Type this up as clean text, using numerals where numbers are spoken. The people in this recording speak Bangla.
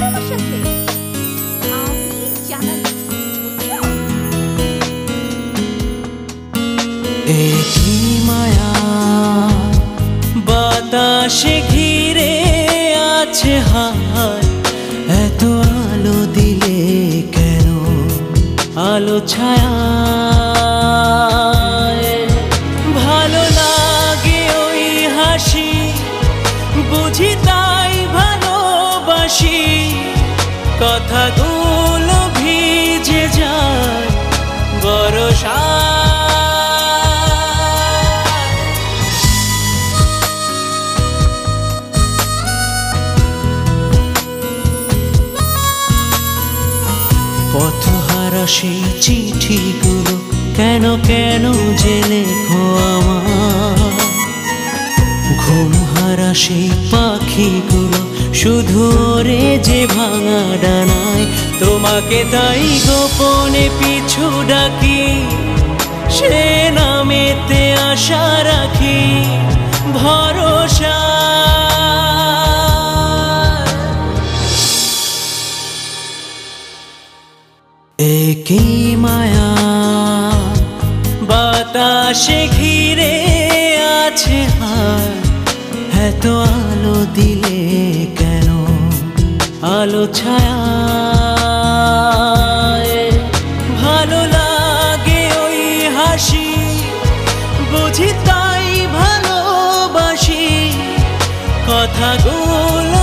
আমার সাথে আমি জানাচ্ছি, বুঝছো? একই মায়া বাতাসে ঘিরে আছে হায়, এত আলো দিলে কেন আলো ছায়া। ভালো লাগে ওই হাসি, বুঝি তাই ভালোবাসি, কথাগুলো ভিজে যায় বরষায়। পথহারা সেই চিঠিগুলো কেন কেন যে লেখো আমার, ঘুমহারা সেই পাখিগুলো শুধু ওরে যে ভাঙা ডানায়। তোমাকে তাই গোপনে পিছু ডাকি, সে নামেতে আশা রাখি ভরসা। একই মায়া বাতাসে ঘিরে আছে হায়, এত আলো দিলে কেন আলো ছায়া। ভালো লাগে ওই হাসি, বুঝি তাই ভালোবাসি, কথাগুলো